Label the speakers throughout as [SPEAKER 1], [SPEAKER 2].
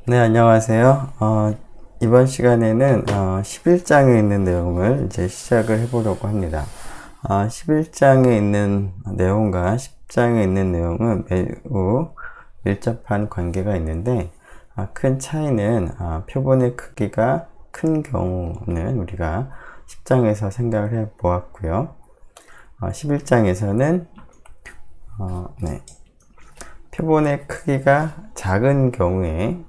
[SPEAKER 1] 네, 안녕하세요. 이번 시간에는 11장에 있는 내용을 이제 시작을 해보려고 합니다. 11장에 있는 내용과 10장에 있는 내용은 매우 밀접한 관계가 있는데, 큰 차이는 표본의 크기가 큰 경우는 우리가 10장에서 생각을 해 보았고요. 11장에서는 표본의 크기가 작은 경우에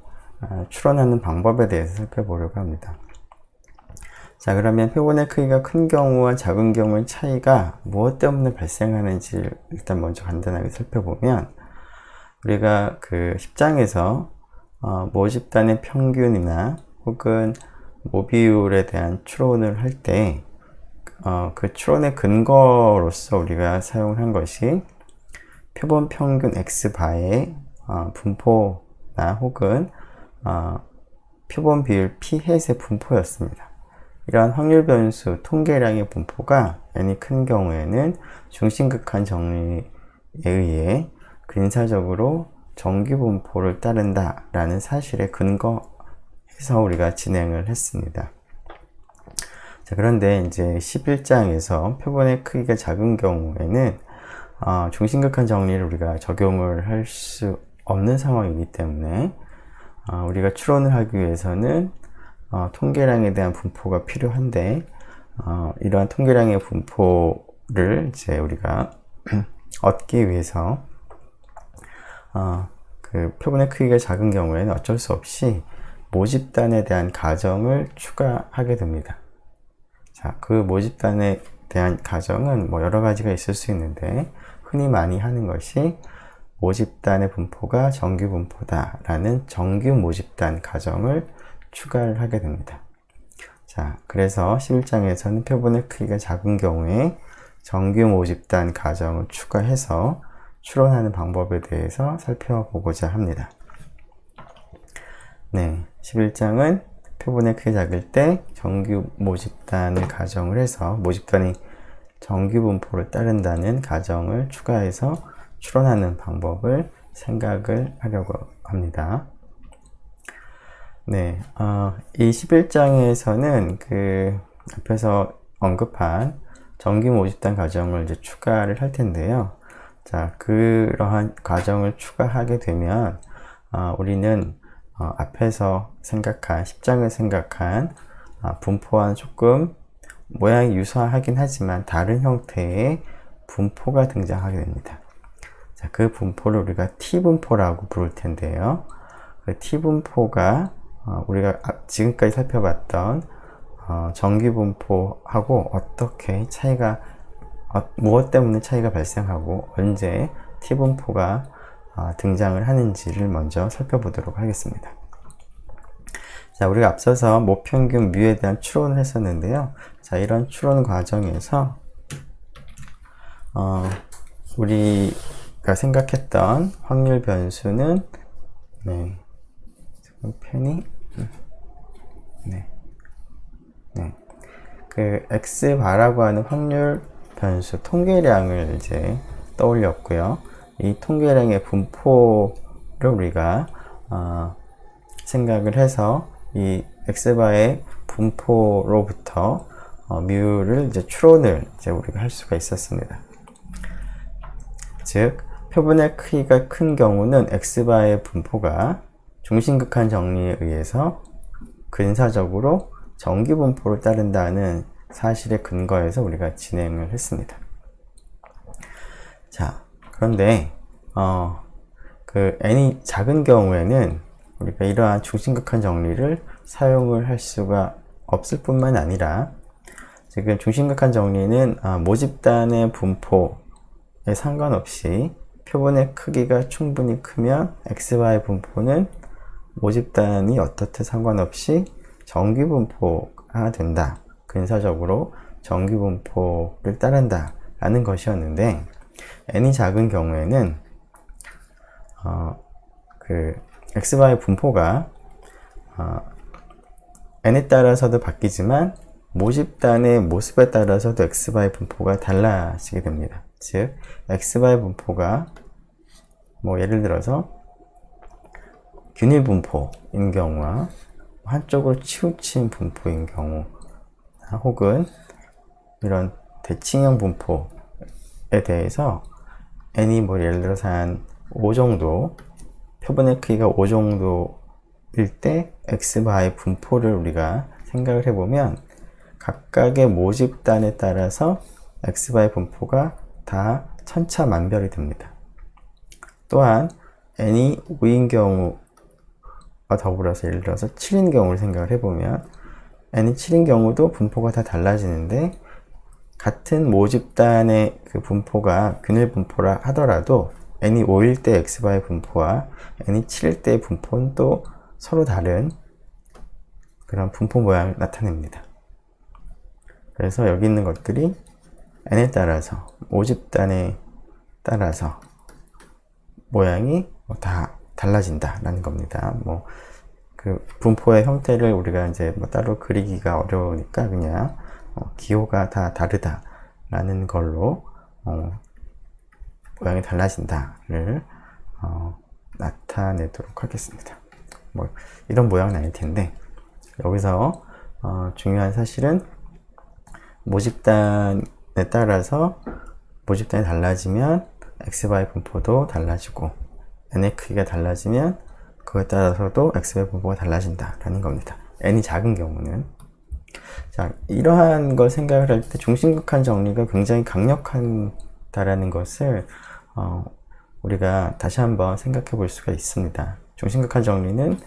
[SPEAKER 1] 추론하는 방법에 대해서 살펴보려고 합니다. 자, 그러면 표본의 크기가 큰 경우와 작은 경우의 차이가 무엇 때문에 발생하는지 일단 먼저 간단하게 살펴보면, 우리가 그 10장에서 모집단의 평균이나 혹은 모비율에 대한 추론을 할 때 그 추론의 근거로서 우리가 사용한 것이 표본 평균 x바의 분포나 혹은 표본 비율 p햇의 분포였습니다. 이러한 확률 변수 통계량의 분포가 n이 큰 경우에는 중심극한 정리에 의해 근사적으로 정규 분포를 따른다 라는 사실에 근거해서 우리가 진행을 했습니다. 자, 그런데 이제 11장에서 표본의 크기가 작은 경우에는 중심극한 정리를 우리가 적용을 할 수 없는 상황이기 때문에 우리가 추론을 하기 위해서는 통계량에 대한 분포가 필요한데, 이러한 통계량의 분포를 이제 우리가 얻기 위해서 그 표본의 크기가 작은 경우에는 어쩔 수 없이 모집단에 대한 가정을 추가하게 됩니다. 자, 그 모집단에 대한 가정은 뭐 여러 가지가 있을 수 있는데, 흔히 많이 하는 것이 모집단의 분포가 정규 분포다 라는 정규 모집단 가정을 추가를 하게 됩니다. 자, 그래서 11장에서는 표본의 크기가 작은 경우에 정규 모집단 가정을 추가해서 추론하는 방법에 대해서 살펴보고자 합니다. 네, 11장은 표본의 크기가 작을 때 정규 모집단을 가정을 해서 모집단이 정규 분포를 따른다는 가정을 추가해서 추론하는 방법을 생각을 하려고 합니다. 네, 이 11장에서는 그 앞에서 언급한 정규 모집단 가정을 이제 추가를 할 텐데요. 자, 그러한 가정을 추가하게 되면 우리는 앞에서 생각한 10장을 생각한 분포와는 조금 모양이 유사하긴 하지만 다른 형태의 분포가 등장하게 됩니다. 자, 그 분포를 우리가 T분포라고 부를 텐데요. 그 T분포가 우리가 지금까지 살펴봤던 정규분포하고 어떻게 차이가, 무엇 때문에 차이가 발생하고 언제 T분포가 등장을 하는지를 먼저 살펴보도록 하겠습니다. 자, 우리가 앞서서 모평균 뮤에 대한 추론을 했었는데요. 자, 이런 추론 과정에서 우리가 생각했던 확률 변수는 그 x바라고 하는 확률 변수 통계량을 이제 떠올렸고요. 이 통계량의 분포를 우리가 생각을 해서 이 x바의 분포로부터 뮤를 이제 추론을 이제 우리가 할 수가 있었습니다. 즉, 표본의 크기가 큰 경우는 x바의 분포가 중심극한 정리에 의해서 근사적으로 정규 분포를 따른다는 사실에 근거해서 우리가 진행을 했습니다. 자, 그런데 그 n이 작은 경우에는 우리가 이러한 중심극한 정리를 사용을 할 수가 없을 뿐만 아니라, 지금 중심극한 정리는 모집단의 분포에 상관없이 표본의 크기가 충분히 크면 x바의 분포는 모집단이 어떻든 상관없이 정규 분포가 된다, 근사적으로 정규 분포를 따른다 라는 것이었는데, n이 작은 경우에는 그 x바의 분포가 n에 따라서도 바뀌지만 모집단의 모습에 따라서도 x바의 분포가 달라지게 됩니다. 즉, x바의 분포가 뭐 예를 들어서 균일 분포인 경우와 한쪽으로 치우친 분포인 경우, 혹은 이런 대칭형 분포에 대해서 n이 뭐 예를 들어서 한 5 정도, 표본의 크기가 5 정도일 때 x바의 분포를 우리가 생각을 해보면 각각의 모집단에 따라서 x바의 분포가 다 천차만별이 됩니다. 또한 n이 5인 경우와 더불어서 예를 들어서 7인 경우를 생각을 해보면 n이 7인 경우도 분포가 다 달라지는데, 같은 모집단의 그 분포가 균일 분포라 하더라도 n이 5일 때 x바의 분포와 n이 7일 때의 분포는 또 서로 다른 그런 분포 모양을 나타냅니다. 그래서 여기 있는 것들이 n에 따라서, 모집단에 따라서 모양이 다 달라진다라는 겁니다. 뭐 그 분포의 형태를 우리가 이제 뭐 따로 그리기가 어려우니까 그냥 기호가 다 다르다라는 걸로 모양이 달라진다를 나타내도록 하겠습니다. 뭐 이런 모양은 아닐 텐데, 여기서 중요한 사실은 모집단에 따라서 모집단이 달라지면 x바의 분포도 달라지고, n의 크기가 달라지면 그에 따라서도 x바의 분포가 달라진다라는 겁니다. n이 작은 경우는. 자, 이러한 걸 생각을 할 때 중심각한 정리가 굉장히 강력하다라는 것을 우리가 다시 한번 생각해 볼 수가 있습니다. 중심각한 정리는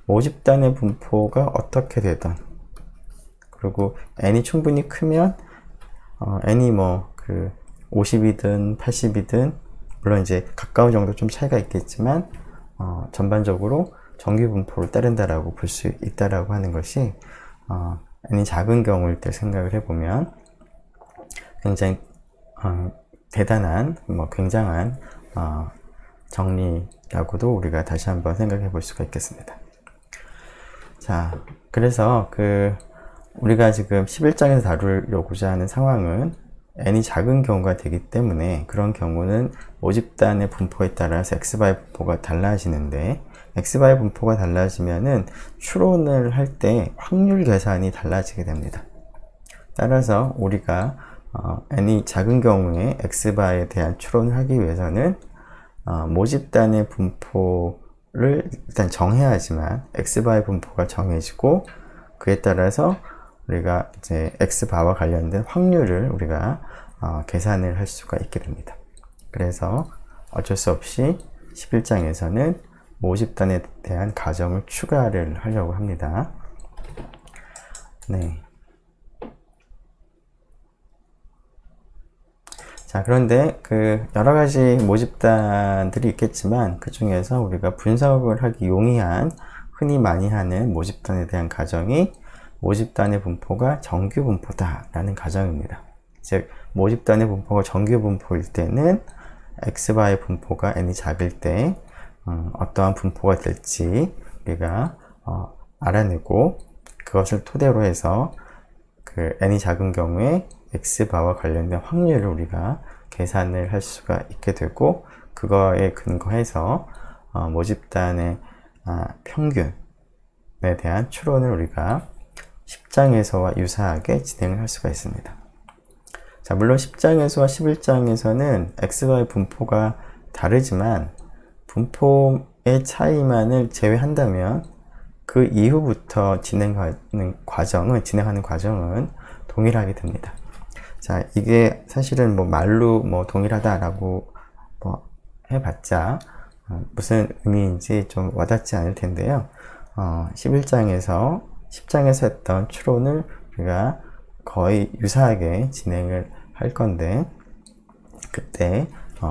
[SPEAKER 1] 모집단의 분포가 어떻게 되든, 그리고 n이 충분히 크면 n이 뭐 그 50이든 80이든 물론 이제 가까운 정도 좀 차이가 있겠지만 전반적으로 정규 분포를 따른다라고 볼 수 있다라고 하는 것이 n이 작은 경우일 때 생각을 해보면 굉장히 대단한, 뭐 굉장한 정리라고도 우리가 다시 한번 생각해 볼 수가 있겠습니다. 자, 그래서 우리가 지금 11장에서 다루려고자 하는 상황은 n이 작은 경우가 되기 때문에, 그런 경우는 모집단의 분포에 따라서 x바의 분포가 달라지는데, x바의 분포가 달라지면은 추론을 할 때 확률 계산이 달라지게 됩니다. 따라서 우리가 n이 작은 경우에 x바에 대한 추론을 하기 위해서는 모집단의 분포를 일단 정해야지만 x바의 분포가 정해지고, 그에 따라서 우리가 이제 x바와 관련된 확률을 우리가 계산을 할 수가 있게 됩니다. 그래서 어쩔 수 없이 11장에서는 모집단에 대한 가정을 추가를 하려고 합니다. 네. 자, 그런데 여러 가지 모집단들이 있겠지만, 그 중에서 우리가 분석을 하기 용이한, 흔히 많이 하는 모집단에 대한 가정이 모집단의 분포가 정규 분포다라는 가정입니다. 즉, 모집단의 분포가 정규 분포일 때는 x바의 분포가 n이 작을 때 어떠한 분포가 될지 우리가 알아내고, 그것을 토대로 해서 n이 작은 경우에 x바와 관련된 확률을 우리가 계산을 할 수가 있게 되고, 그거에 근거해서 모집단의 평균에 대한 추론을 우리가 10장에서와 유사하게 진행을 할 수가 있습니다. 자, 물론 10장에서와 11장에서는 x바의 분포가 다르지만 분포의 차이만을 제외한다면 그 이후부터 진행하는 과정은 동일하게 됩니다. 자, 이게 사실은 뭐 말로 뭐 동일하다라고 뭐 해봤자 무슨 의미인지 좀 와닿지 않을 텐데요. 11장에서 10장에서 했던 추론을 우리가 거의 유사하게 진행을 할 건데, 그때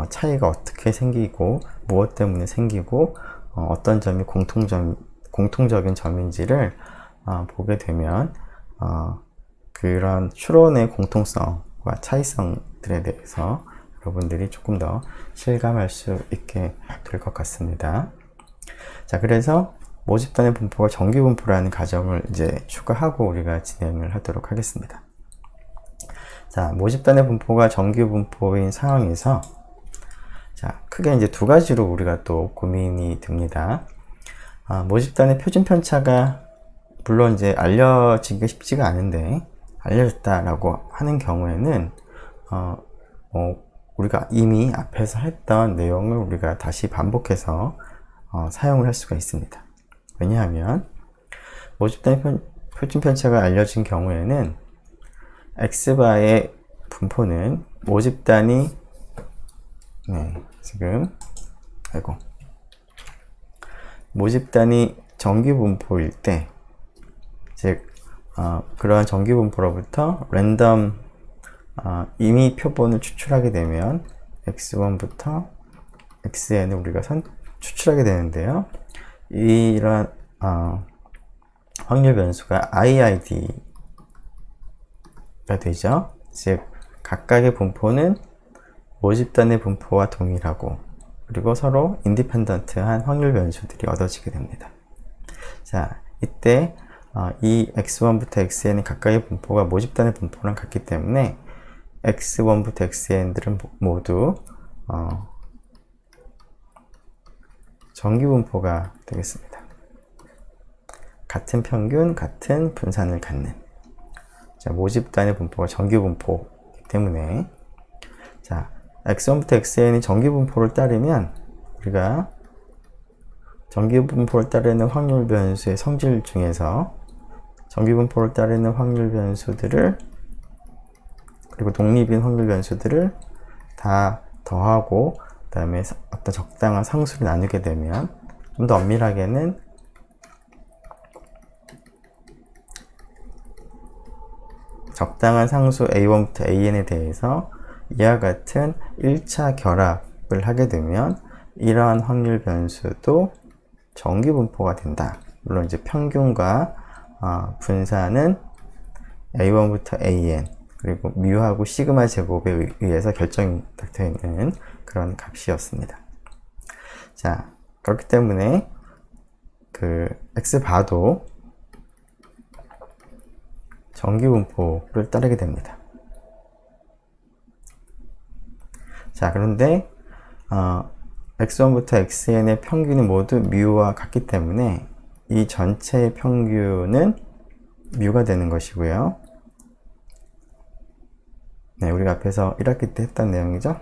[SPEAKER 1] 차이가 어떻게 생기고 무엇 때문에 생기고 어떤 점이 공통적인 점인지를 보게 되면 그런 추론의 공통성과 차이성들에 대해서 여러분들이 조금 더 실감할 수 있게 될 것 같습니다. 자, 그래서 모집단의 분포가 정규 분포라는 가정을 이제 추가하고 우리가 진행을 하도록 하겠습니다. 자, 모집단의 분포가 정규 분포인 상황에서, 자, 크게 이제 두 가지로 우리가 또 고민이 됩니다. 모집단의 표준 편차가 물론 이제 알려지기가 쉽지가 않은데 알려졌다라고 하는 경우에는 우리가 이미 앞에서 했던 내용을 우리가 다시 반복해서 사용을 할 수가 있습니다. 왜냐하면 모집단의 표준 편차가 알려진 경우에는 x바의 분포는 모집단이 모집단이 정규 분포일 때, 즉 그러한 정규 분포로부터 랜덤 임의 표본을 추출하게 되면 x1부터 xn을 우리가 추출하게 되는데요. 이러한 확률 변수가 IID가 되죠. 즉 각각의 분포는 모집단의 분포와 동일하고 그리고 서로 인디펜던트한 확률 변수들이 얻어지게 됩니다. 자, 이때 이 x1부터 xn의 각각의 분포가 모집단의 분포랑 같기 때문에 x1부터 xn들은 모두 정규 분포가 되겠습니다. 같은 평균, 같은 분산을 갖는. 자, 모집단의 분포가 정규 분포이기 때문에 자, x1부터 xn이 정규 분포를 따르면 우리가 정규 분포를 따르는 확률 변수의 성질 중에서 정규 분포를 따르는 확률 변수들을 그리고 독립인 확률 변수들을 다 더하고 그 다음에 어떤 적당한 상수를 나누게 되면 좀 더 엄밀하게는 적당한 상수 a1부터 an에 대해서 이와 같은 1차 결합을 하게 되면 이러한 확률 변수도 정규 분포가 된다. 물론 이제 평균과 분산은 a1부터 an 그리고 뮤하고 시그마 제곱에 의해서 결정이 되어 있는 그런 값이었습니다. 자, 그렇기 때문에 그 x바도 정규 분포를 따르게 됩니다. 자, 그런데 x1부터 xn의 평균이 모두 뮤와 같기 때문에 이 전체의 평균은 뮤가 되는 것이고요. 네, 우리가 앞에서 1학기 때 했던 내용이죠.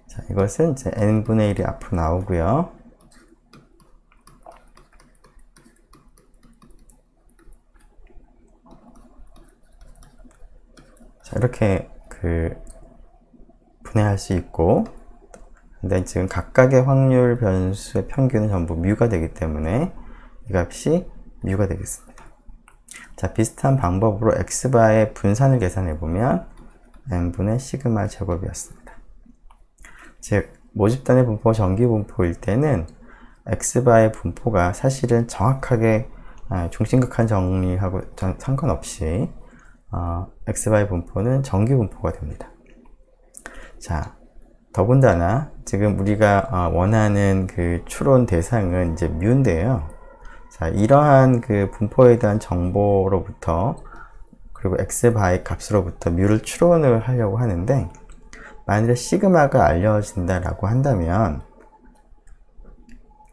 [SPEAKER 1] 자, 이것은 이제 n분의 1이 앞으로 나오고요. 자, 이렇게 분해할 수 있고, 근데 지금 각각의 확률 변수의 평균은 전부 뮤가 되기 때문에 이 값이 뮤가 되겠습니다. 자, 비슷한 방법으로 x바의 분산을 계산해 보면 n분의 시그마 제곱이었습니다. 즉 모집단의 분포가 정규 분포일 때는 x바의 분포가 사실은 정확하게 중심각한 정리하고 상관없이 x바의 분포는 정규 분포가 됩니다. 자, 더군다나 지금 우리가 원하는 그 추론 대상은 이제 뮤인데요. 자, 이러한 그 분포에 대한 정보로부터 그리고 x바의 값으로부터 뮤를 추론을 하려고 하는데 만일에 시그마가 알려진다라고 한다면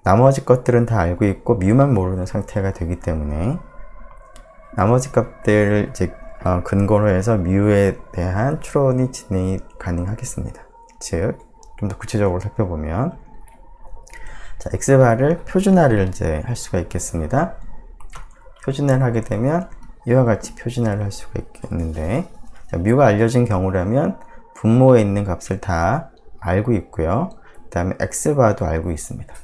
[SPEAKER 1] 나머지 것들은 다 알고 있고 뮤만 모르는 상태가 되기 때문에 나머지 값들을 이제 근거로 해서 뮤에 대한 추론이 진행이 가능하겠습니다. 즉, 좀 더 구체적으로 살펴보면 자, x바를 표준화를 이제 할 수가 있겠습니다. 표준화를 하게 되면 이와 같이 표준화를 할 수가 있겠는데 자, 뮤가 알려진 경우라면 분모에 있는 값을 다 알고 있고요. 그 다음에 x바도 알고 있습니다.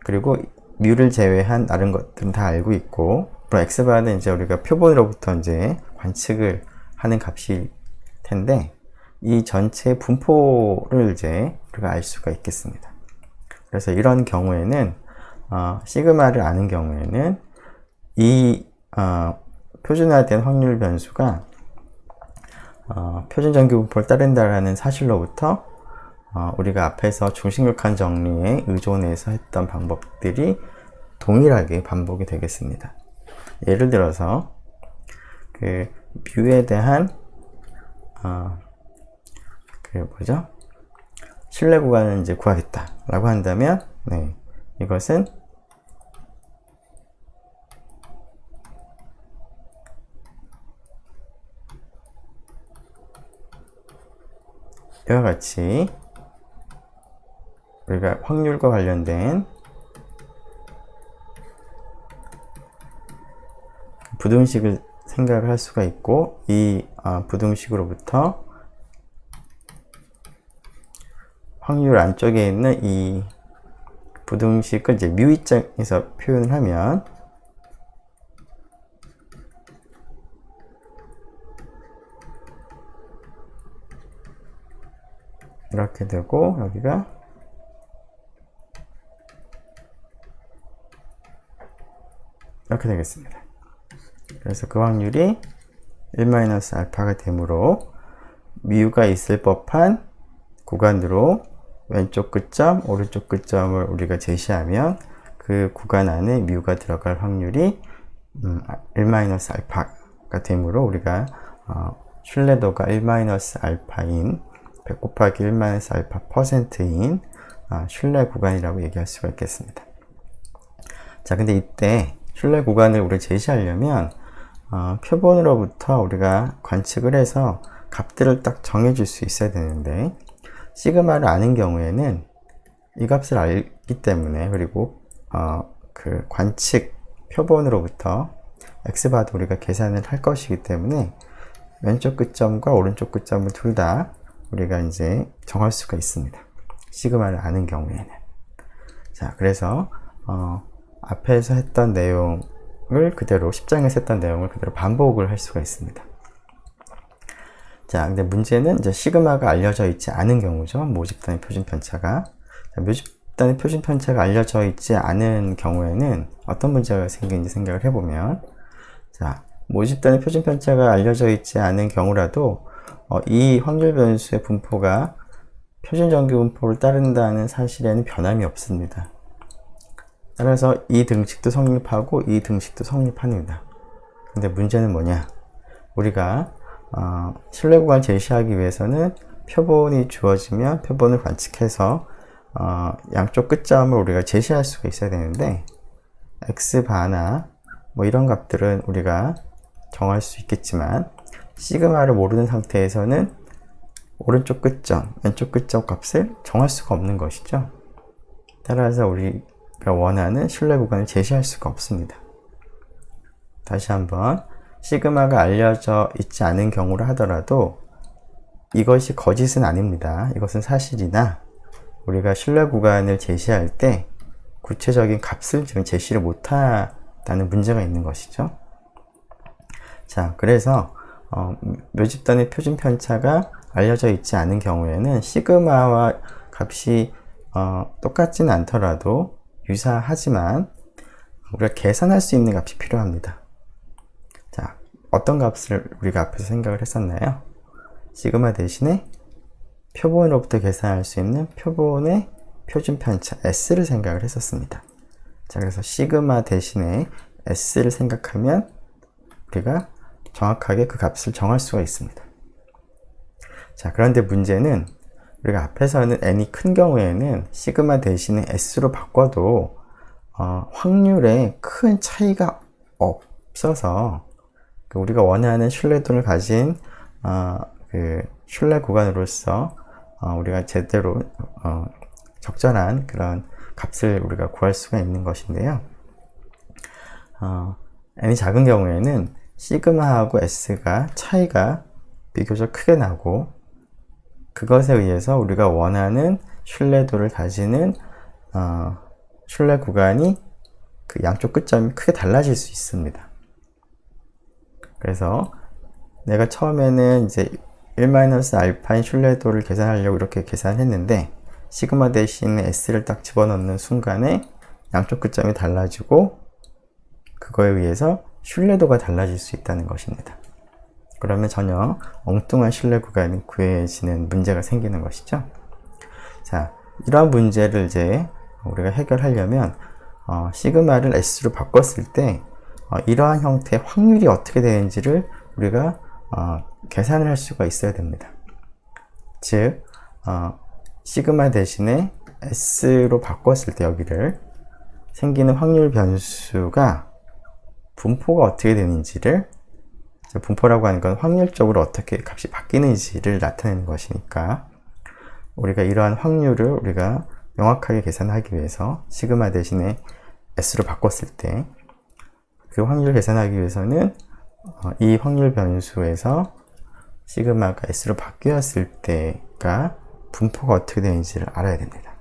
[SPEAKER 1] 그리고 뮤를 제외한 다른 것들은 다 알고 있고, 물론 x바는 이제 우리가 표본으로부터 이제 관측을 하는 값일 텐데, 이 전체 분포를 이제 우리가 알 수가 있겠습니다. 그래서 이런 경우에는, 시그마를 아는 경우에는 이 표준화된 확률 변수가 표준 정규 분포를 따른다라는 사실로부터 우리가 앞에서 중심각한 정리에 의존해서 했던 방법들이 동일하게 반복이 되겠습니다. 예를 들어서 그 뮤에 대한 뭐죠? 신뢰 구간을 이제 구하겠다 라고 한다면, 네, 이것은 이와 같이 우리가 확률과 관련된 부등식을 생각을 할 수가 있고, 이 부등식으로부터 확률 안쪽에 있는 이 부등식을 이제 뮤 입장에서 표현을 하면 이렇게 되고, 여기가 이렇게 되겠습니다. 그래서 그 확률이 1-알파가 되므로 뮤가 있을 법한 구간으로 왼쪽 끝점, 오른쪽 끝점을 우리가 제시하면 그 구간 안에 뮤가 들어갈 확률이 1-알파가 되므로 우리가 신뢰도가 1-알파인 100 곱하기 1-알파 %인 신뢰 구간이라고 얘기할 수가 있겠습니다. 자, 근데 이때 신뢰 구간을 우리가 제시하려면 표본으로부터 우리가 관측을 해서 값들을 딱 정해줄 수 있어야 되는데, 시그마를 아는 경우에는 이 값을 알기 때문에, 그리고 그 관측 표본으로부터 x바도 우리가 계산을 할 것이기 때문에 왼쪽 끝점과 오른쪽 끝점을 둘 다 우리가 이제 정할 수가 있습니다. 시그마를 아는 경우에는. 자, 그래서 앞에서 했던 내용을 그대로, 10장에서 했던 내용을 그대로 반복을 할 수가 있습니다. 자, 근데 문제는 이제 시그마가 알려져 있지 않은 경우죠. 모집단의 표준 편차가. 자, 모집단의 표준 편차가 알려져 있지 않은 경우에는 어떤 문제가 생기는지 생각을 해보면, 자, 모집단의 표준 편차가 알려져 있지 않은 경우라도 이 확률 변수의 분포가 표준 정규 분포를 따른다는 사실에는 변함이 없습니다. 따라서 이 등식도 성립하고 이 등식도 성립합니다. 근데 문제는 뭐냐? 우리가 신뢰 구간을 제시하기 위해서는 표본이 주어지면 표본을 관측해서 양쪽 끝점을 우리가 제시할 수가 있어야 되는데, x바나 뭐 이런 값들은 우리가 정할 수 있겠지만 시그마를 모르는 상태에서는 오른쪽 끝점, 왼쪽 끝점 값을 정할 수가 없는 것이죠. 따라서 우리가 원하는 신뢰 구간을 제시할 수가 없습니다. 다시 한번, 시그마가 알려져 있지 않은 경우라 하더라도 이것이 거짓은 아닙니다. 이것은 사실이나 우리가 신뢰 구간을 제시할 때 구체적인 값을 지금 제시를 못한다는 문제가 있는 것이죠. 자, 그래서 묘집단의 표준 편차가 알려져 있지 않은 경우에는 시그마와 값이 똑같지는 않더라도 유사하지만 우리가 계산할 수 있는 값이 필요합니다. 자, 어떤 값을 우리가 앞에서 생각을 했었나요? 시그마 대신에 표본으로부터 계산할 수 있는 표본의 표준 편차 S를 생각을 했었습니다. 자, 그래서 시그마 대신에 S를 생각하면 우리가 정확하게 그 값을 정할 수가 있습니다. 자, 그런데 문제는 우리가 앞에서는 n이 큰 경우에는 시그마 대신에 S로 바꿔도 확률에 큰 차이가 없어서 우리가 원하는 신뢰도를 가진 그 신뢰 구간으로서 우리가 제대로 적절한 그런 값을 우리가 구할 수가 있는 것인데요. n이 작은 경우에는 시그마하고 s가 차이가 비교적 크게 나고, 그것에 의해서 우리가 원하는 신뢰도를 가지는 신뢰 구간이 그 양쪽 끝점이 크게 달라질 수 있습니다. 그래서 내가 처음에는 이제 1-알파인 신뢰도를 계산하려고 이렇게 계산했는데, 시그마 대신에 s를 딱 집어넣는 순간에 양쪽 끝점이 달라지고 그거에 의해서 신뢰도가 달라질 수 있다는 것입니다. 그러면 전혀 엉뚱한 신뢰 구간이 구해지는 문제가 생기는 것이죠. 자, 이러한 문제를 이제 우리가 해결하려면 시그마를 s로 바꿨을 때 이러한 형태의 확률이 어떻게 되는지를 우리가 계산을 할 수가 있어야 됩니다. 즉 시그마 대신에 S로 바꿨을 때 여기를 생기는 확률 변수가 분포가 어떻게 되는지를, 분포라고 하는 건 확률적으로 어떻게 값이 바뀌는지를 나타내는 것이니까, 우리가 이러한 확률을 우리가 명확하게 계산하기 위해서 시그마 대신에 S로 바꿨을 때, 그 확률 계산하기 위해서는 이 확률 변수에서 시그마가 S로 바뀌었을 때가 분포가 어떻게 되는지를 알아야 됩니다.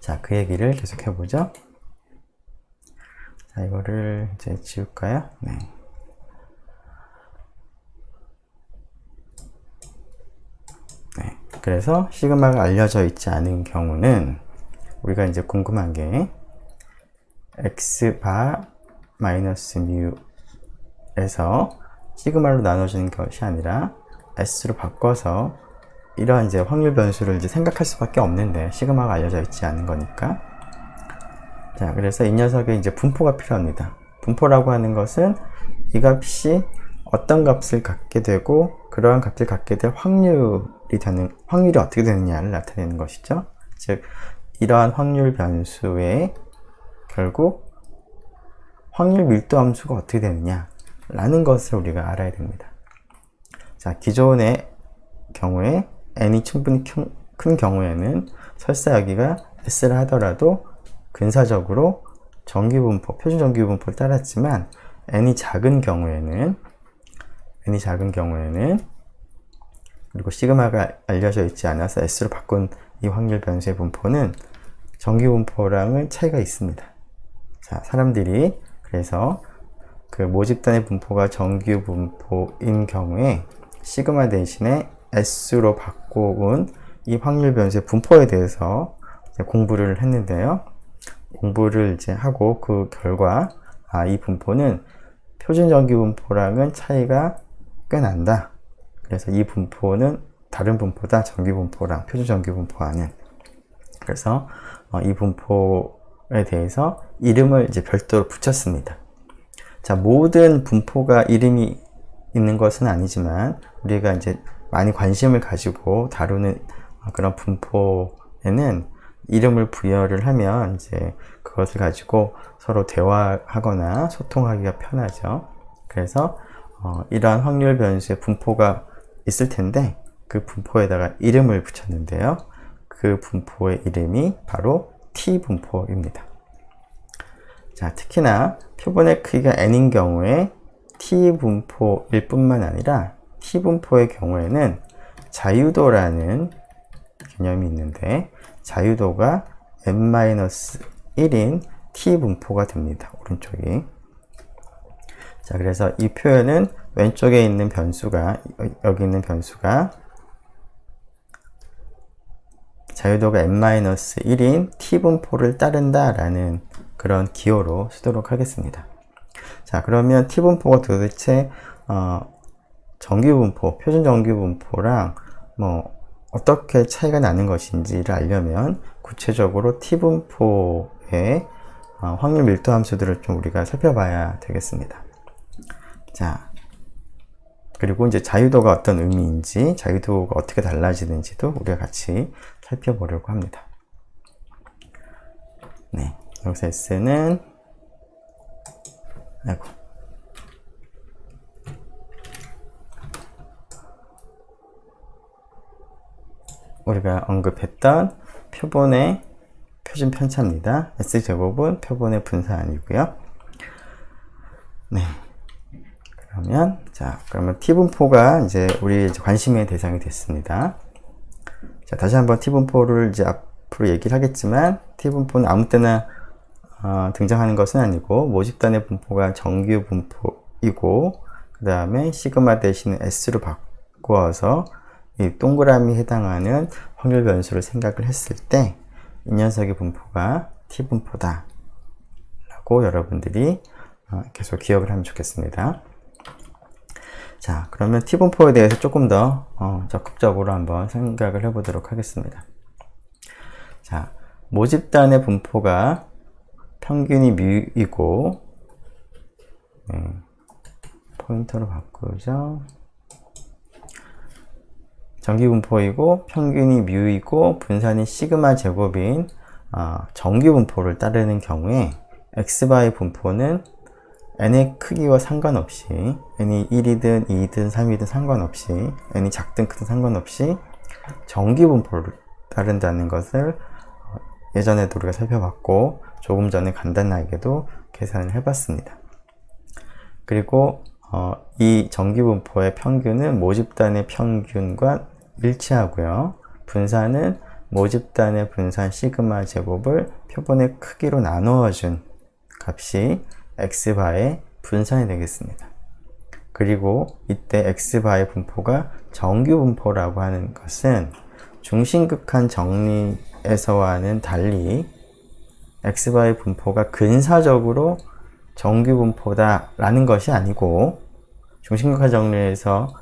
[SPEAKER 1] 자, 그 얘기를 계속 해보죠. 자, 이거를 이제 지울까요? 네. 네. 그래서 시그마가 알려져 있지 않은 경우는 우리가 이제 궁금한 게 x바 마이너스 뮤에서 시그마로 나눠지는 것이 아니라 s로 바꿔서 이러한 이제 확률 변수를 이제 생각할 수밖에 없는데, 시그마가 알려져 있지 않은 거니까. 자, 그래서 이 녀석의 이제 분포가 필요합니다. 분포라고 하는 것은 이 값이 어떤 값을 갖게 되고 그러한 값을 갖게 될 확률이 어떻게 되느냐를 나타내는 것이죠. 즉, 이러한 확률 변수의 결국 확률 밀도 함수가 어떻게 되느냐 라는 것을 우리가 알아야 됩니다. 자, 기존의 경우에 n이 충분히 큰 경우에는 설사 여기가 s라 하더라도 근사적으로 정규분포, 표준 정규분포를 따랐지만 n이 작은 경우에는 그리고 시그마가 알려져 있지 않아서 s로 바꾼 이 확률 변수의 분포는 정규분포랑은 차이가 있습니다. 자, 사람들이 그래서 그 모집단의 분포가 정규분포인 경우에 시그마 대신에 S로 바꿔온 이 확률 변수의 분포에 대해서 공부를 했는데요. 공부를 이제 하고 그 결과, 이 분포는 표준 정규분포랑은 차이가 꽤 난다. 그래서 이 분포는 다른 분포다. 정규분포랑 표준 정규분포와는. 그래서 이 분포에 대해서 이름을 이제 별도로 붙였습니다. 자, 모든 분포가 이름이 있는 것은 아니지만 우리가 이제 많이 관심을 가지고 다루는 그런 분포에는 이름을 부여를 하면 이제 그것을 가지고 서로 대화하거나 소통하기가 편하죠. 그래서 이러한 확률 변수의 분포가 있을 텐데 그 분포에다가 이름을 붙였는데요. 그 분포의 이름이 바로 T분포입니다. 자, 특히나 표본의 크기가 n인 경우에 T분포일 뿐만 아니라 T분포의 경우에는 자유도라는 개념이 있는데, 자유도가 n-1인 T분포가 됩니다. 오른쪽이. 자, 그래서 이 표현은 왼쪽에 있는 변수가, 여기 있는 변수가 자유도가 n-1인 T분포를 따른다라는 그런 기호로 쓰도록 하겠습니다. 자, 그러면 T분포가 도대체 정규분포, 표준 정규분포랑 어떻게 차이가 나는 것인지를 알려면 구체적으로 T분포의 확률 밀도 함수들을 좀 우리가 살펴봐야 되겠습니다. 자, 그리고 이제 자유도가 어떤 의미인지, 자유도가 어떻게 달라지는지도 우리가 같이 살펴보려고 합니다. 네, 여기서 S는 우리가 언급했던 표본의 표준 편차입니다. S제곱은 표본의 분산이고요. 네. 그러면 T분포가 이제 우리 관심의 대상이 됐습니다. 자, 다시 한번 T분포를 이제 앞으로 얘기를 하겠지만, T분포는 아무 때나 등장하는 것은 아니고, 모집단의 분포가 정규분포이고, 그 다음에 시그마 대신 S로 바꾸어서 이 동그라미에 해당하는 확률 변수를 생각을 했을 때, 이 녀석의 분포가 T분포다 라고 여러분들이 계속 기억을 하면 좋겠습니다. 자, 그러면 T분포에 대해서 조금 더 적극적으로 한번 생각을 해보도록 하겠습니다. 자, 모집단의 분포가 평균이 뮤이고, 포인터로 바꾸죠. 정기분포이고 평균이 뮤이고 분산이 시그마 제곱인 정기분포를 따르는 경우에 x바의 분포는 n의 크기와 상관없이 n이 1이든 2든 3이든 상관없이 n이 작든 크든 상관없이 정기분포를 따른다는 것을 예전에도 우리가 살펴봤고 조금 전에 간단하게도 계산을 해봤습니다. 그리고 이 정기분포의 평균은 모집단의 평균과 일치하고요. 분산은 모집단의 분산 시그마 제곱을 표본의 크기로 나누어준 값이 x바의 분산이 되겠습니다. 그리고 이때 x바의 분포가 정규분포라고 하는 것은 중심극한 정리에서와는 달리 x바의 분포가 근사적으로 정규분포다 라는 것이 아니고, 중심극한 정리에서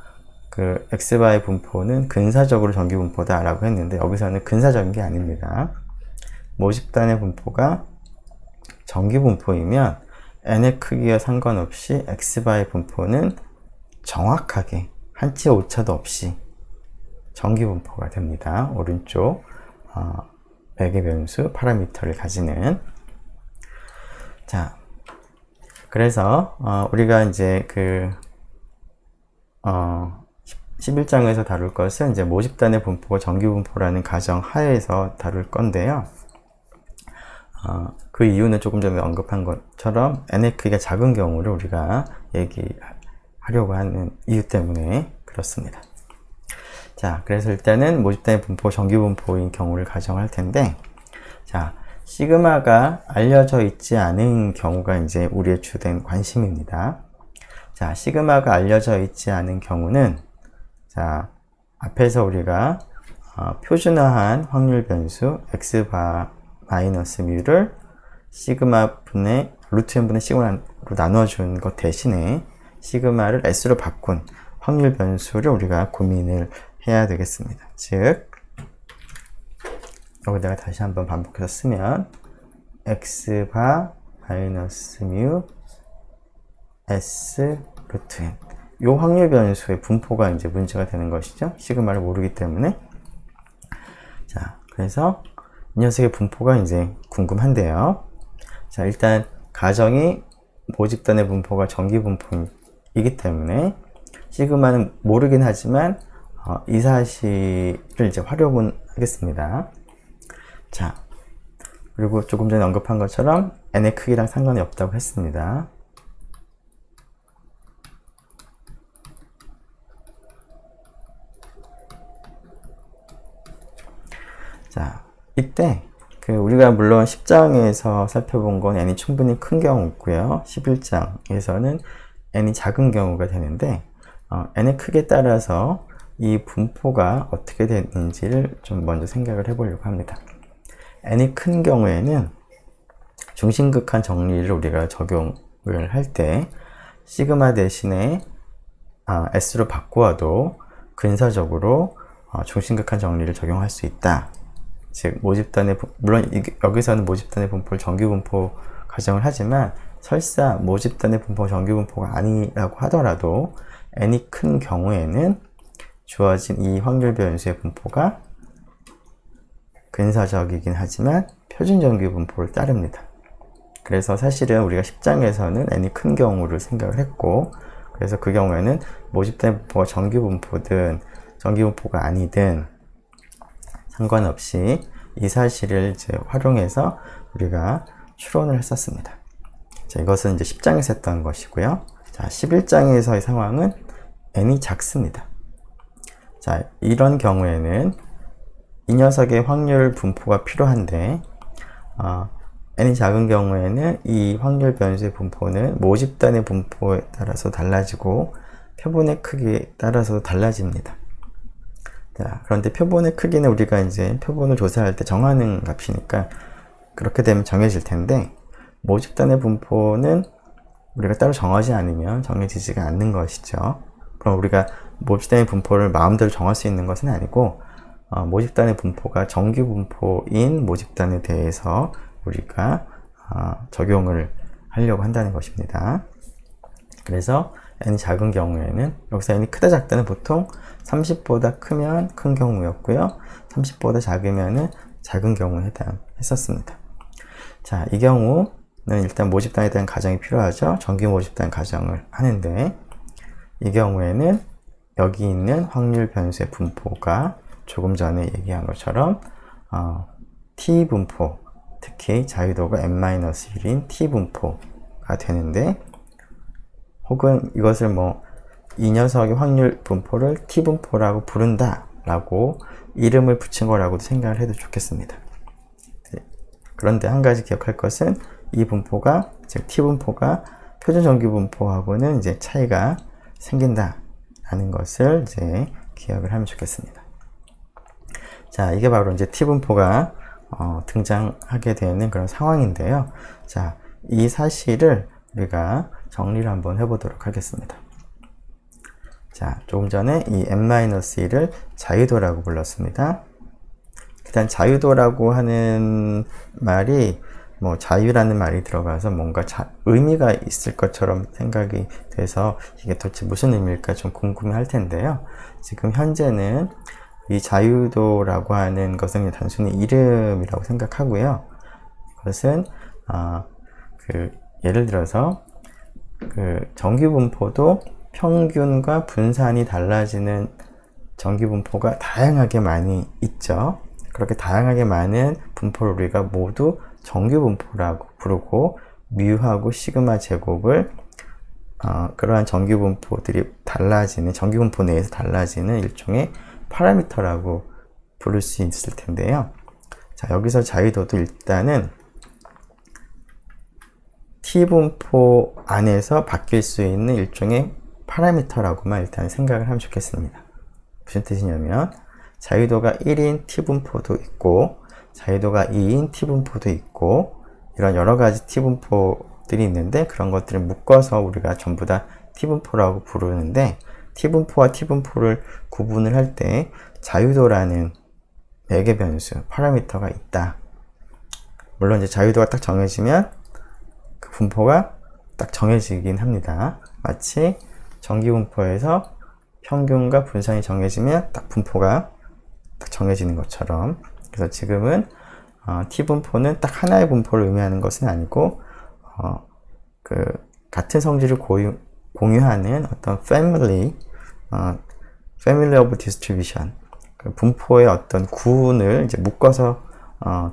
[SPEAKER 1] 그 x바의 분포는 근사적으로 정규분포다 라고 했는데 여기서는 근사적인 게 아닙니다. 모집단의 분포가 정규분포이면 n의 크기와 상관없이 x바의 분포는 정확하게 한치 오차도 없이 정규분포가 됩니다. 오른쪽 매개 변수 파라미터를 가지는. 자, 그래서 우리가 이제 11장에서 다룰 것은 이제 모집단의 분포가 정규분포라는 가정 하에서 다룰 건데요. 그 이유는 조금 전에 언급한 것처럼 n의 크기가 작은 경우를 우리가 얘기하려고 하는 이유 때문에 그렇습니다. 자, 그래서 일단은 모집단의 분포 정규분포인 경우를 가정할 텐데, 자, 시그마가 알려져 있지 않은 경우가 이제 우리의 주된 관심입니다. 자, 시그마가 알려져 있지 않은 경우는, 자, 앞에서 우리가 표준화한 확률 변수 x바 마이너스 뮤를 시그마 분의 루트 n분의 시그마로 나눠준 것 대신에 시그마를 s로 바꾼 확률 변수를 우리가 고민을 해야 되겠습니다. 즉, 여기다가 다시 한번 반복해서 쓰면 x바 마이너스 뮤 s 루트 n, 요 확률 변수의 분포가 이제 문제가 되는 것이죠. 시그마를 모르기 때문에. 자, 그래서 이 녀석의 분포가 이제 궁금한데요. 자, 일단 가정이 모집단의 분포가 정기분포이기 때문에 시그마는 모르긴 하지만 이 사실을 이제 활용은 하겠습니다. 자, 그리고 조금 전에 언급한 것처럼 n의 크기랑 상관이 없다고 했습니다. 자, 이때 우리가 물론 10장에서 살펴본 건 n이 충분히 큰 경우고요. 11장에서는 n이 작은 경우가 되는데 n의 크기에 따라서 이 분포가 어떻게 되는지를 좀 먼저 생각을 해보려고 합니다. n이 큰 경우에는 중심극한 정리를 우리가 적용을 할 때 시그마 대신에 s로 바꾸어도 근사적으로 중심극한 정리를 적용할 수 있다. 즉, 모집단의, 물론 여기서는 모집단의 분포를 정규분포 가정을 하지만 설사 모집단의 분포가 정규분포가 아니라고 하더라도 n이 큰 경우에는 주어진 이 확률 변수의 분포가 근사적이긴 하지만 표준 정규분포를 따릅니다. 그래서 사실은 우리가 10장에서는 n이 큰 경우를 생각을 했고, 그래서 그 경우에는 모집단의 분포가 정규분포든 정규분포가 아니든 상관없이 이 사실을 이제 활용해서 우리가 추론을 했었습니다. 자, 이것은 이제 10장에서 했던 것이고요. 자, 11장에서의 상황은 n이 작습니다. 자, 이런 경우에는 이 녀석의 확률 분포가 필요한데 n이 작은 경우에는 이 확률 변수의 분포는 모집단의 분포에 따라서 달라지고 표본의 크기에 따라서 달라집니다. 자, 그런데 표본의 크기는 우리가 이제 표본을 조사할 때 정하는 값이니까 그렇게 되면 정해질 텐데, 모집단의 분포는 우리가 따로 정하지 않으면 정해지지가 않는 것이죠. 그럼 우리가 모집단의 분포를 마음대로 정할 수 있는 것은 아니고, 모집단의 분포가 정규분포인 모집단에 대해서 우리가 적용을 하려고 한다는 것입니다. 그래서 n이 작은 경우에는, 여기서 n이 크다 작다는 보통 30보다 크면 큰 경우였고요. 30보다 작으면은 작은 경우에 해당했었습니다. 자, 이 경우는 일단 모집단에 대한 가정이 필요하죠. 정규 모집단 가정을 하는데, 이 경우에는 여기 있는 확률 변수의 분포가 조금 전에 얘기한 것처럼 t 분포, 특히 자유도가 n-1인 t 분포가 되는데, 혹은 이것을 이 녀석의 확률 분포를 t 분포라고 부른다 라고 이름을 붙인 거라고도 생각을 해도 좋겠습니다. 그런데 한 가지 기억할 것은 이 분포가, 즉 t 분포가 표준 정규 분포하고는 이제 차이가 생긴다 라는 것을 이제 기억을 하면 좋겠습니다. 자, 이게 바로 이제 t 분포가 등장하게 되는 그런 상황인데요. 자, 이 사실을 우리가 정리를 한번 해보도록 하겠습니다. 자, 조금 전에 이 n-1을 자유도라고 불렀습니다. 일단 자유도라고 하는 말이 자유라는 말이 들어가서 뭔가 의미가 있을 것처럼 생각이 돼서 이게 도대체 무슨 의미일까 좀 궁금해 할 텐데요. 지금 현재는 이 자유도라고 하는 것은 단순히 이름이라고 생각하고요. 이것은 예를 들어서 정규분포도 평균과 분산이 달라지는 정규분포가 다양하게 많이 있죠. 그렇게 다양하게 많은 분포를 우리가 모두 정규분포라고 부르고, 뮤하고 시그마 제곱을 그러한 정규분포들이 달라지는, 정규분포 내에서 달라지는 일종의 파라미터라고 부를 수 있을 텐데요. 자, 여기서 자유도도 일단은 t분포 안에서 바뀔 수 있는 일종의 파라미터라고만 일단 생각을 하면 좋겠습니다. 무슨 뜻이냐면, 자유도가 1인 t분포도 있고, 자유도가 2인 t분포도 있고, 이런 여러 가지 t분포들이 있는데, 그런 것들을 묶어서 우리가 전부 다 t분포라고 부르는데, t분포와 t분포를 구분을 할 때 자유도라는 매개 변수, 파라미터가 있다. 물론 이제 자유도가 딱 정해지면 그 분포가 딱 정해지긴 합니다. 마치 정기분포에서 평균과 분산이 정해지면 딱 분포가 딱 정해지는 것처럼. 그래서 지금은 t분포는 딱 하나의 분포를 의미하는 것은 아니고 같은 성질을 공유하는 어떤 family of distribution, 그 분포의 어떤 구분을 이제 묶어서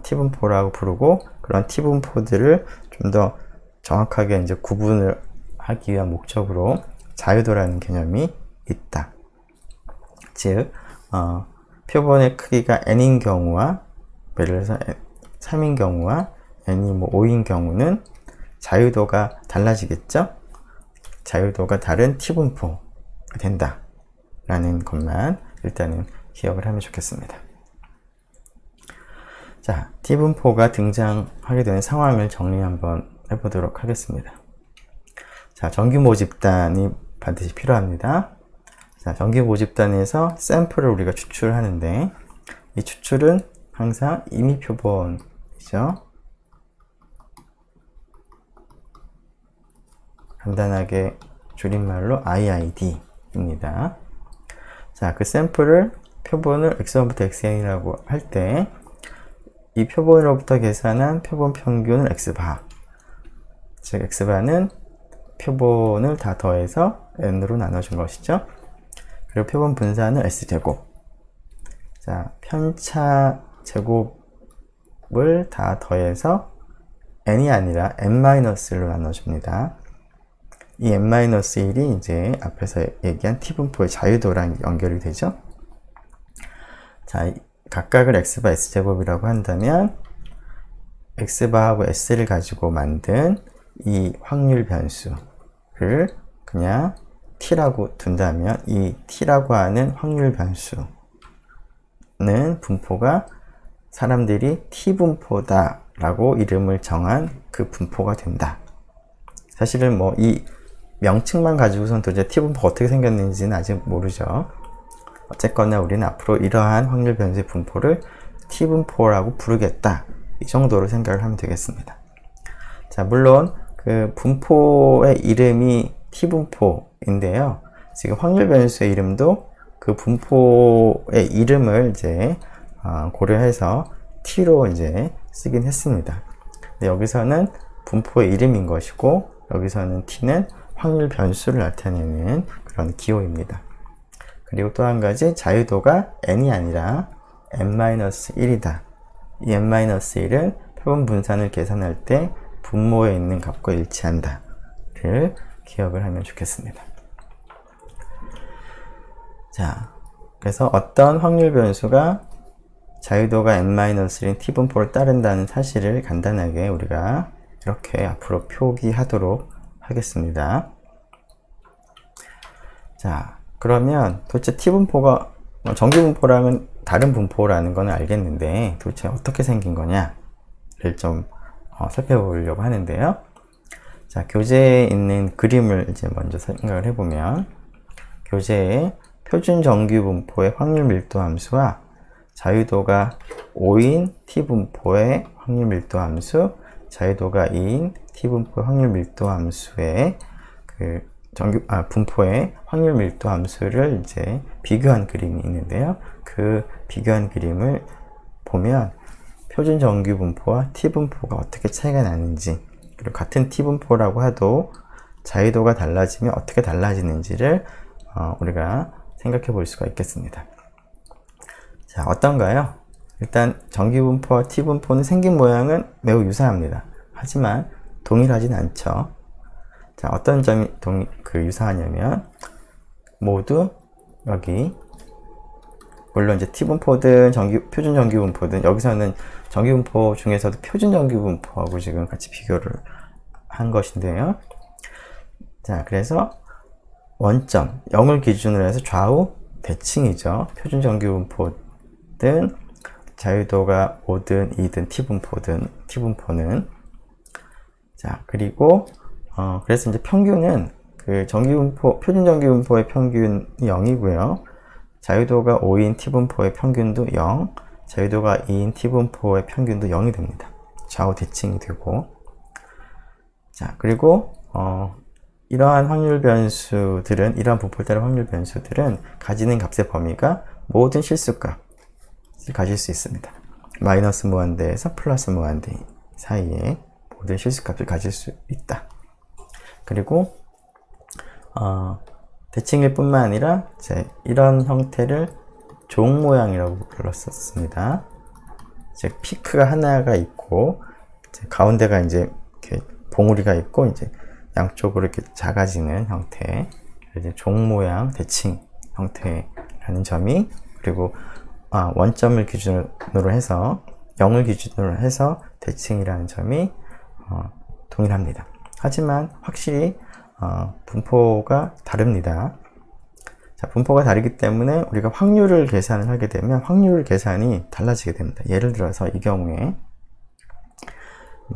[SPEAKER 1] t분포라고 부르고, 그런 t분포들을 좀 더 정확하게 이제 구분을 하기 위한 목적으로 자유도라는 개념이 있다. 즉, 표본의 크기가 n인 경우와, 예를 들어서 3인 경우와 n이 5인 경우는 자유도가 달라지겠죠? 자유도가 다른 t분포가 된다 라는 것만 일단은 기억을 하면 좋겠습니다. 자, t분포가 등장하게 되는 상황을 정리 한번 해보도록 하겠습니다. 자, 정규 모집단이 반드시 필요합니다. 자, 정규 모집단에서 샘플을 우리가 추출하는데, 이 추출은 항상 임의 표본이죠. 간단하게 줄임말로 IID입니다. 자, 그 샘플을, 표본을 x1부터 xn이라고 할 때, 이 표본으로부터 계산한 표본 평균을 x바, 즉 x바는 표본을 다 더해서 n으로 나눠준 것이죠. 그리고 표본 분산을 s제곱, 자, 편차 제곱을 다 더해서 n이 아니라 n-1로 나눠줍니다. 이 n-1이 이제 앞에서 얘기한 t분포의 자유도랑 연결이 되죠. 자, 각각을 x바 s제곱이라고 한다면 x바하고 s를 가지고 만든 이 확률 변수를 그냥 t라고 둔다면, 이 t라고 하는 확률 변수는 분포가 사람들이 t분포다 라고 이름을 정한 그 분포가 된다. 사실은 이 명칭만 가지고선 도대체 t분포가 어떻게 생겼는지는 아직 모르죠. 어쨌거나 우리는 앞으로 이러한 확률 변수의 분포를 t분포라고 부르겠다, 이 정도로 생각을 하면 되겠습니다. 자, 물론 그 분포의 이름이 t분포 분포인데요. 지금 확률 변수의 이름도 그 분포의 이름을 이제 고려해서 t로 이제 쓰긴 했습니다. 근데 여기서는 분포의 이름인 것이고, 여기서는 t는 확률 변수를 나타내는 그런 기호입니다. 그리고 또 한 가지, 자유도가 n이 아니라 n-1이다. 이 n-1은 표본 분산을 계산할 때 분모에 있는 값과 일치한다 를 기억을 하면 좋겠습니다. 자, 그래서 어떤 확률 변수가 자유도가 n-1인 t분포를 따른다는 사실을 간단하게 우리가 이렇게 앞으로 표기하도록 하겠습니다. 자, 그러면 도대체 t분포가 정규분포랑은 다른 분포라는 건 알겠는데 도대체 어떻게 생긴 거냐를 좀 살펴보려고 하는데요. 자, 교재에 있는 그림을 이제 먼저 생각을 해보면, 교재에 표준 정규분포의 확률 밀도 함수와 자유도가 5인 t분포의 확률 밀도 함수, 자유도가 2인 t분포의 확률 밀도 함수의 분포의 확률 밀도 함수를 이제 비교한 그림이 있는데요. 그 비교한 그림을 보면 표준 정규분포와 t분포가 어떻게 차이가 나는지, 그리고 같은 t분포라고 해도 자유도가 달라지면 어떻게 달라지는지를 우리가 생각해 볼 수가 있겠습니다. 자, 어떤가요? 일단 정규분포와 t분포는 생긴 모양은 매우 유사합니다. 하지만 동일하진 않죠. 자, 어떤 점이 유사하냐면, 모두 여기, 물론 이제 t분포든 표준 정규분포든, 여기서는 정규분포 중에서도 표준 정규분포하고 지금 같이 비교를 한 것인데요. 자, 그래서 원점 0을 기준으로 해서 좌우 대칭이죠. 표준 정규분포든 자유도가 5든 2든 t분포는. 자, 그리고 그래서 이제 평균은 표준 정규분포의 평균이 0이고요. 자유도가 5인 t분포의 평균도 0, 자유도가 2인 t분포의 평균도 0이 됩니다. 좌우 대칭이 되고. 자, 그리고 이러한 확률 변수들은, 이러한 분포를 따른 확률 변수들은 가지는 값의 범위가 모든 실수값을 가질 수 있습니다. 마이너스 무한대에서 플러스 무한대 사이에 모든 실수값을 가질 수 있다. 그리고 대칭일 뿐만 아니라 이런 형태를 종 모양이라고 불렀었습니다. 즉 피크가 하나가 있고 가운데가 이제 이렇게 봉우리가 있고 이제 양쪽으로 이렇게 작아지는 형태, 이제 종 모양 대칭 형태라는 점이, 그리고 원점을 기준으로 해서 0을 기준으로 해서 대칭이라는 점이 동일합니다. 하지만 확실히 분포가 다릅니다. 자, 분포가 다르기 때문에 우리가 확률을 계산을 하게 되면 확률 계산이 달라지게 됩니다. 예를 들어서 이 경우에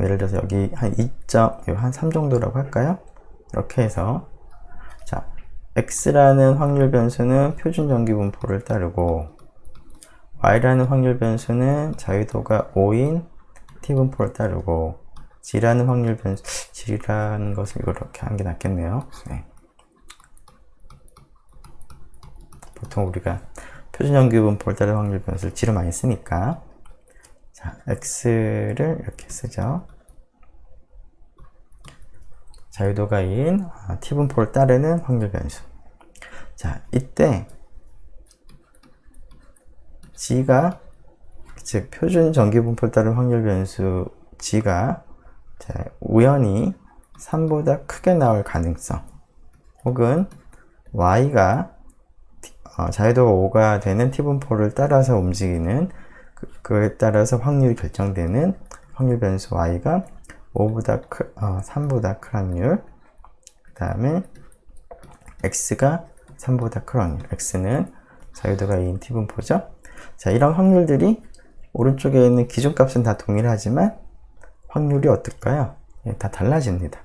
[SPEAKER 1] 예를 들어서 여기 한 3 정도라고 할까요? 이렇게 해서, 자, x라는 확률 변수는 표준 정규분포를 따르고 y라는 확률 변수는 자유도가 5인 t분포를 따르고 g라는 확률 변수, g라는 것을 이렇게 하는 게 낫겠네요. 네. 보통 우리가 표준 정규분포를 따른 확률 변수를 g로 많이 쓰니까, 자, x를 이렇게 쓰죠. 자유도가 2인 t분포를 따르는 확률 변수. 자, 이때 g가, 즉 표준 정규분포를 따른 확률 변수 g가 우연히 3보다 크게 나올 가능성, 혹은 y가 자유도가 5가 되는 t분포를 따라서 움직이는, 그에 따라서 확률이 결정되는 확률 변수 y가 3보다 큰 확률, 그 다음에 x가 3보다 큰 확률, x는 자유도가 2인 t분포죠. 자, 이런 확률들이 오른쪽에 있는 기준값은 다 동일하지만 확률이 어떨까요? 예, 다 달라집니다.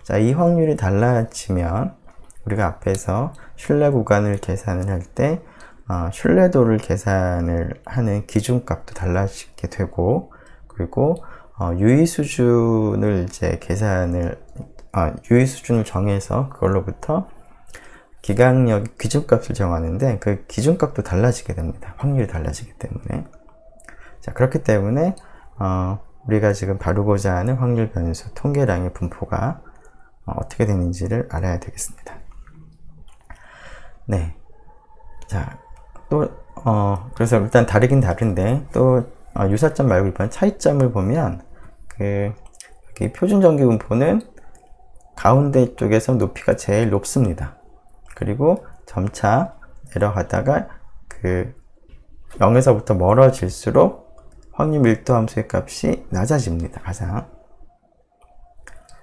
[SPEAKER 1] 자, 이 확률이 달라지면 우리가 앞에서 신뢰 구간을 계산을 할 때 신뢰도를 계산을 하는 기준값도 달라지게 되고, 그리고 유의 수준을 이제 유의 수준을 정해서 그걸로부터 기강력 기준값을 정하는데 그 기준값도 달라지게 됩니다. 확률이 달라지기 때문에. 자, 그렇기 때문에 우리가 지금 다루고자 하는 확률 변수 통계량의 분포가 어떻게 되는지를 알아야 되겠습니다. 네. 자, 또 그래서 일단 다르긴 다른데 또 유사점 말고 이번 차이점을 보면 여기 표준 정규 분포는 가운데 쪽에서 높이가 제일 높습니다. 그리고 점차 내려가다가 0에서부터 멀어질수록 확률 밀도 함수의 값이 낮아집니다. 가장.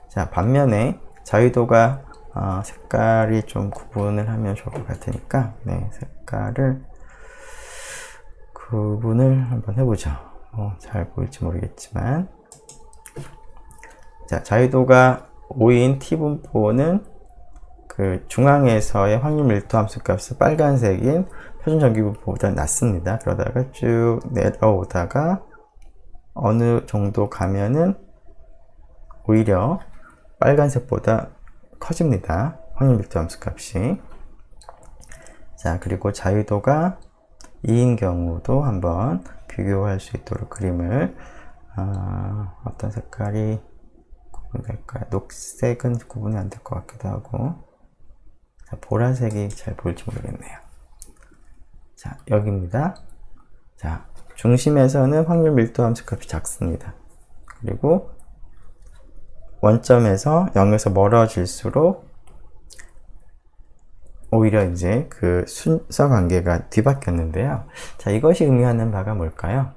[SPEAKER 1] 자, 반면에 자유도가 색깔이 좀 구분을 하면 좋을 것 같으니까 네, 색깔을 구분을 한번 해보죠. 잘 보일지 모르겠지만 자, 자유도가 5인 T분포는 중앙에서의 확률 밀도 함수 값이 빨간색인 표준 정규 분포보다 낮습니다. 그러다가 쭉 내려오다가 어느 정도 가면은 오히려 빨간색보다 커집니다. 확률 밀도 함수 값이. 자, 그리고 자유도가 2인 경우도 한번 비교할 수 있도록 그림을 어떤 색깔이 구분될까요? 녹색은 구분이 안 될 것 같기도 하고. 자, 보라색이 잘 보일지 모르겠네요. 자, 여기입니다. 자, 중심에서는 확률 밀도 함수 값이 작습니다. 그리고 원점에서 0에서 멀어질수록 오히려 이제 그 순서 관계가 뒤바뀌었는데요. 자, 이것이 의미하는 바가 뭘까요?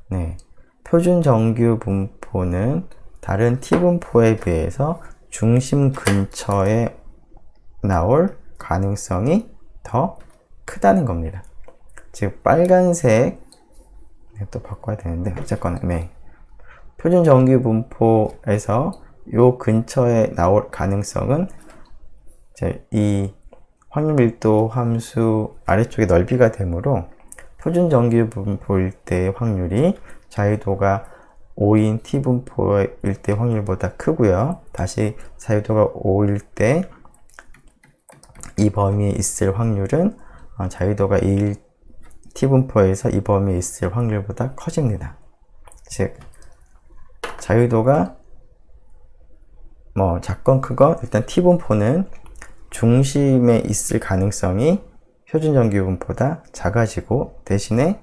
[SPEAKER 1] 네. 표준 정규 분포는 다른 T분포에 비해서 중심 근처에 나올 가능성이 더 크다는 겁니다. 즉, 빨간색, 또 바꿔야 되는데, 어쨌거나, 네. 표준 정규 분포에서 요 근처에 나올 가능성은 이제 이 확률 밀도 함수 아래쪽에 넓이가 되므로 표준 정규 분포일 때의 확률이 자유도가 5인 T분포일 때 확률보다 크고요. 다시 자유도가 5일 때 이 범위에 있을 확률은 자유도가 2일 T분포에서 이 범위에 있을 확률보다 커집니다. 즉, 자유도가 작건 크건 일단 T분포는 중심에 있을 가능성이 표준 정규 분포보다 작아지고 대신에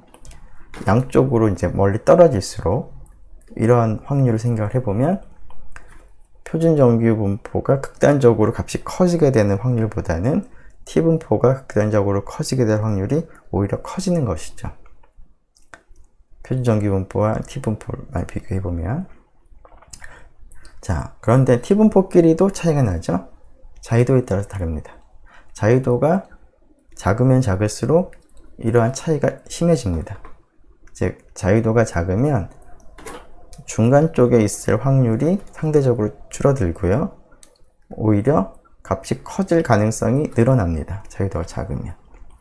[SPEAKER 1] 양쪽으로 이제 멀리 떨어질수록 이러한 확률을 생각을 해보면 표준 정규 분포가 극단적으로 값이 커지게 되는 확률보다는 T분포가 극단적으로 커지게 될 확률이 오히려 커지는 것이죠. 표준 정규 분포와 T분포를 비교해보면 자, 그런데 T분포끼리도 차이가 나죠. 자유도에 따라서 다릅니다. 자유도가 작으면 작을수록 이러한 차이가 심해집니다. 즉, 자유도가 작으면 중간 쪽에 있을 확률이 상대적으로 줄어들고요. 오히려 값이 커질 가능성이 늘어납니다. 자유도가 작으면.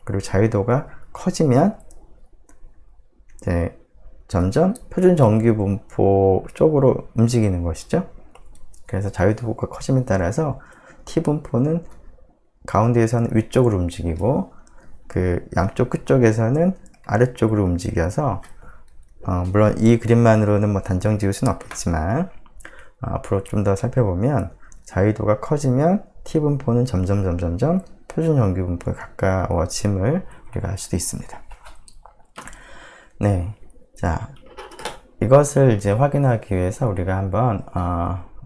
[SPEAKER 1] 그리고 자유도가 커지면 이제 점점 표준 정규 분포 쪽으로 움직이는 것이죠. 그래서 자유도가 커짐에 따라서 T분포는 가운데에서는 위쪽으로 움직이고 양쪽 끝쪽에서는 아래쪽으로 움직여서 물론 이 그림만으로는 단정 지을 수는 없겠지만 앞으로 좀 더 살펴보면 자유도가 커지면 T분포는 점점 표준 정규 분포에 가까워짐을 우리가 알 수도 있습니다. 네, 자, 이것을 이제 확인하기 위해서 우리가 한번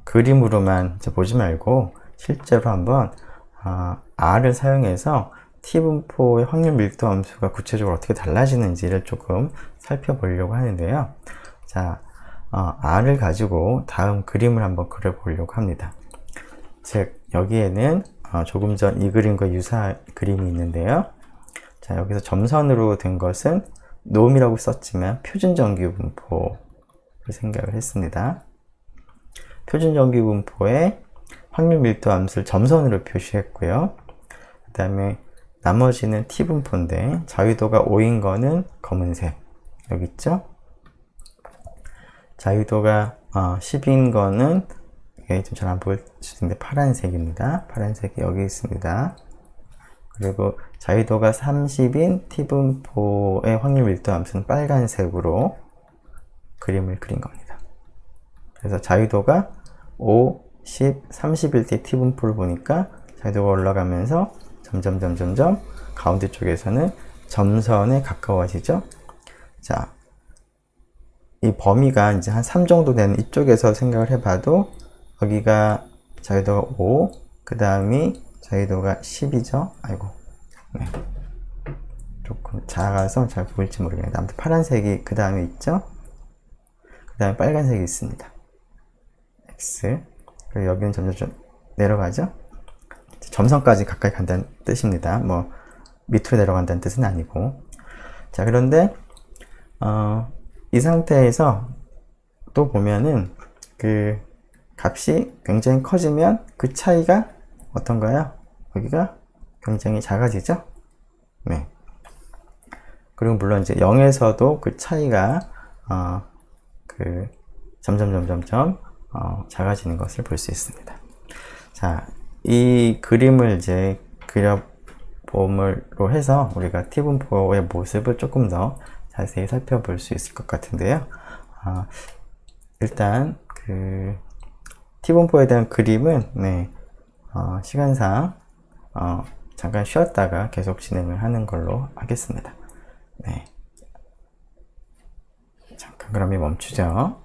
[SPEAKER 1] 그림으로만 이제 보지 말고 실제로 한번 R을 사용해서 T분포의 확률 밀도 함수가 구체적으로 어떻게 달라지는지를 조금 살펴보려고 하는데요. 자, R을 가지고 다음 그림을 한번 그려보려고 합니다. 즉, 여기에는 조금 전 이 그림과 유사한 그림이 있는데요. 자, 여기서 점선으로 된 것은 놈이라고 썼지만 표준 정규 분포를 생각을 했습니다. 표준 정규 분포의 확률 밀도 함수를 점선으로 표시했고요. 그 다음에 나머지는 T분포인데 자유도가 5인 거는 검은색 여기 있죠. 자유도가 10인 거는 좀 잘 안 보일 수도 있는데 파란색입니다. 파란색이 여기 있습니다. 그리고 자유도가 30인 T분포의 확률 밀도 함수는 빨간색으로 그림을 그린 겁니다. 그래서 자유도가 5, 10, 30일 때 T분포를 보니까 자유도가 올라가면서 점점 가운데 쪽에서는 점선에 가까워지죠. 자, 이 범위가 이제 한 3 정도 되는 이쪽에서 생각을 해봐도 여기가 자유도가 5, 그 다음이 자유도가 10이죠. 아이고, 네. 조금 작아서 잘 보일지 모르겠는데 아무튼 파란색이 그 다음에 있죠. 그 다음에 빨간색이 있습니다. X. 그리고 여기는 점점 내려가죠. 점선까지 가까이 간다는 뜻입니다. 뭐 밑으로 내려간다는 뜻은 아니고. 자, 그런데 이 상태에서 또 보면은 그 값이 굉장히 커지면 그 차이가 어떤가요? 여기가 굉장히 작아지죠? 네. 그리고 물론 이제 0에서도 그 차이가 그 점점 작아지는 것을 볼 수 있습니다. 자, 이 그림을 이제 그려봄으로 해서 우리가 T분포의 모습을 조금 더 자세히 살펴볼 수 있을 것 같은데요. 일단 그 T분포에 대한 그림은 네, 시간상 잠깐 쉬었다가 계속 진행을 하는 걸로 하겠습니다. 네. 잠깐 그러면 멈추죠.